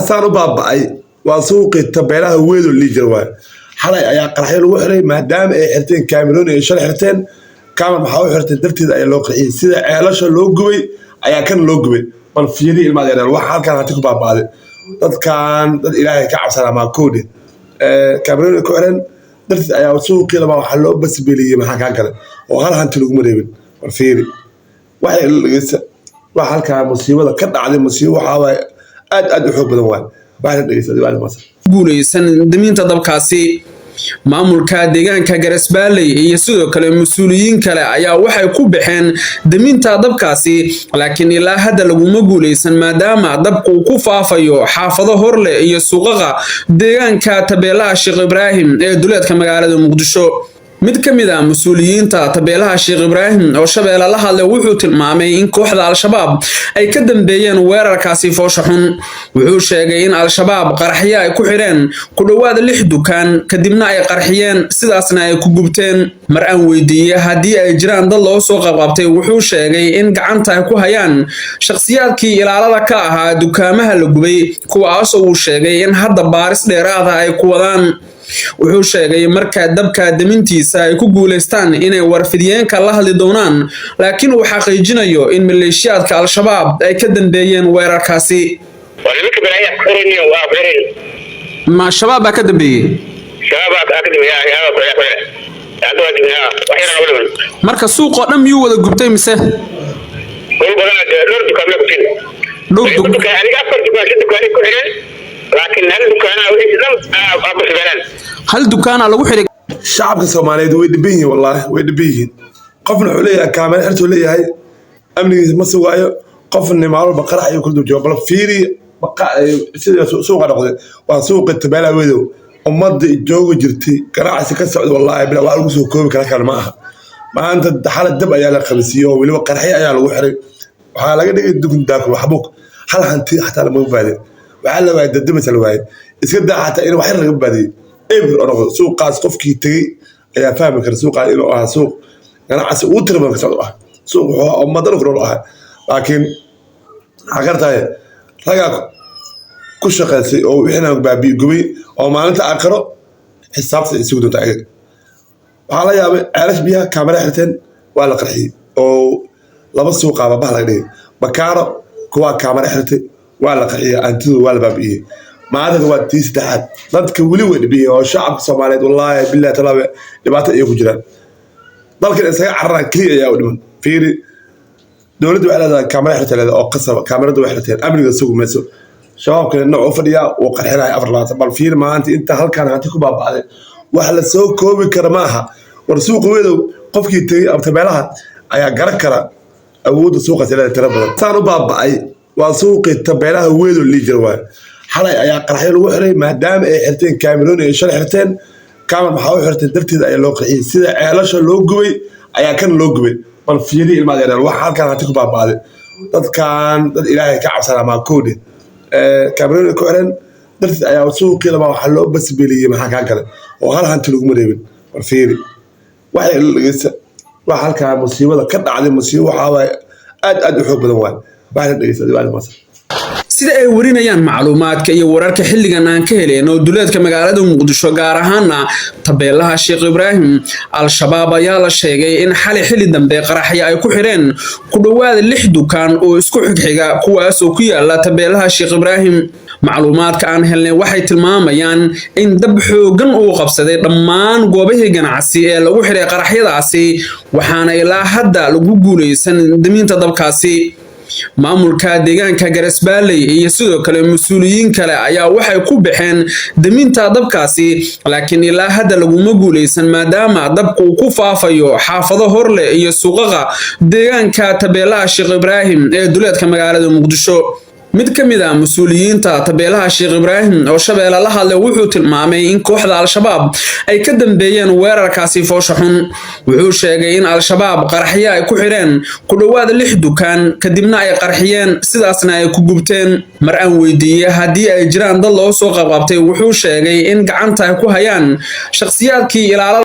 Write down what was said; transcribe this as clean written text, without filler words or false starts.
saan u baaba'ay waa suuqii tabeelaha weedo liijir waay xalay ayaa qaraxyo lagu xiray maadaama ay xirteen Cameroon ay shalay xirteen kaama maxaa u xirteen darteeda ayaa loo qixiyay sida ceelasha loo gubay ayaa kan loo gubay bal fiiri ilmaad yaryar wax halkan hati ku baaba'day dadkan dad ilaahay ka cabsana ma koode Cameroon ku xiran darteeda ayaa suuqii laba waxa loo basbeeliyay maxaa ka galay oo hal hanti lagu mareebin bal fiiri waxa halkan musiibada ka dhacday musiibo waxa way aad u xoog badan waay guuleysan daminta dabkaasi maamulka deegaanka Garasbaaley iyo sidoo kale mas'uuliyiin kale ayaa waxay ku baxeen daminta dabkaasi laakiin ilaa hadda laguma guuleysan maadaama dabku ku faafayo xaafado horle iyo suuqaqa deegaanka tabeelaha Sheekh Ibraahim ee duleedka magaalada Muqdisho mid ka mid ah mas'uuliyiinta tabeelaha Sheekh Ibraahim oo Shabeelle la hadlay wuxuu tilmaamay in kooxda Al-Shabaab ay ka dambeeyeen weerarkaasi foosha xun wuxuu sheegay in Al-Shabaab qaraxyo ay ku xireen ku dhawaad 6 dukaan kadibna ay qarxiyeen sidaasna ay ku gubteen mar aan weydiiyay hadii ay jiraan dad loo soo qabqabtay wuxuu sheegay in gacanta ay ku hayaan shakhsiyaadkii ilaalada ka ahaa dukaamaha la gubay kuwaas oo uu sheegay in hadda baaris dheeraad ah ay ku wadaan wuxuu sheegay marka dabka damintiisa ay ku guuleystaan inay warfidiyeenka la hadli doonaan laakiin uu xaqiijinayo in maleeshiyaadka Al-Shabaab ay ka dambeeyeen weerarkaasi ma shabaab ka dambeeyay marka suuq oo dhan miyuu wada gubtay mise لكن هل دكانه lagu xiray shacabka Soomaaliyeed way dhibayeen wallahi way dhibayeen qofna wuxuu leeyahay kaamil xirtu leeyahay amnigiisa ma sugaayo qofna maal baqarax ay ku joogo bal fiiri baqa sida suuqa noqday waa suuqa tabeelaha weedo ummadda joogo jirtay ganacsi ka socdo wallahi bila waa lagu soo koobi kara ma aha maanta xalad dab ayaa la qabsiyo waliba qaraxyo ayaa lagu xiray waxa laga dhigay dukundaak waxbuuk hal hanti xataa lama baadin waxa la waayay dadba la waayay iska daacata in wax laga baadiyo eber oo suuqaas qofkii tagay ayaa fahmi kara suuqa inuu ah suuq ganacsi uu tirman ka socdo suuq oo madan ku ah laakiin xaqartay raga ku shaqeysay oo wixina baabi gubay oo maalinta aakhiro xisaabta isugu doonta waxa la yaabay ceelash biyaha kaamera xirteen waa la qarxiyay oo laba suuq ah baa laga dhigay bakaaro kuwa kaamera xirtay waa la qarxiyay antidu waa la baabiyay maadaama waa tii saddexaad dadka wali way dhibiyeen oo shacabka Soomaaliyeed wallahi billahi talaaba dhibaato ay ku jiraan dalka isaga carraan kaliya ayaa u dhiman fiiri dawladdu waxay leedahay kaamera xirtay oo qasab kaameradu waxay xirteen amniga sugu meeso shacabka nooc u fadhiya oo qarxinay 4 bal fiir maanta inta halkan hanti ku baabaaday wax la soo koobi kara maaha war suuq weedow qofkii tagay tabeelaha ayaa garan kara awoodda suuqa tirada badan saan u baaba'ay waa suuqii tabeelaha weedo liijir waay xalay ayaa qaraxyo lagu xiray maadaama ay xirteen Cameroon ay shalay xirteen kaama maxaa u xirteen darteeda ayaa loo qixiyay sida ceelasha loo gubay ayaa kan loo gubay bal fiiri ilmaad yaryar wax halkan hati ku baaba'day dadkan dad ilaahay ka cabsana ma koode Cameroon ku xiran darteeda ayaa suuqii laba waxa loo basbeeliyay maxaa ka galay oo hal hanti lagu mareebin bal fiiri waxa halkan musiibada ka dhacday musiibo waxa way aad u xoog badan waay baahan dhageysaday waa maasay sida ay warinayaan macluumaadka iyo wararka xilligan aan ka heleyno duleedka magaalada Muqdisho gaar ahaana tabeelaha Sheekh Ibraahim Al-Shabaab ayaa la sheegay in xili dambe qaraxyo ay ku xireen ku dhawaad 6 dukaan oo isku xigxiga kuwaas oo ku yaala tabeelaha Sheekh Ibraahim macluumaadka aan helnay waxay tilmaamayaan in dab xoogan uu qabsaday dhammaan goobihii ganacsi ee lagu xiray qaraxyadaasi waxaana ilaa hadda lagu guuleysan daminta dabkaasi maamulka deegaanka Garasbaaley iyo sidoo kale mas'uuliyiin kale ayaa waxay ku baxeen daminta dabkaasi laakiin ilaa hadda laguma guuleysan maadaama dabku ku faafayo xaafado horle iyo suuqaqa deegaanka tabeelaha Sheekh Ibraahim ee duleedka magaalada Muqdisho mid ka mid ah mas'uuliyiinta tabeelaha Sheekh Ibraahim oo Shabeelle la hadlay wuxuu tilmaamay in kooxda Al-Shabaab ay ka dambeeyeen weerarkaasi foosha xun wuxuu sheegay in Al-Shabaab qaraxyo ay ku xireen ku dhawaad 6 dukaan kadibna ay qarxiyeen sidaasna ay ku gubteen mar aan weydiiyay hadii ay jiraan dad loo soo qabqabtay wuxuu sheegay in gacanta ay ku hayaan shakhsiyaadkii ilaalada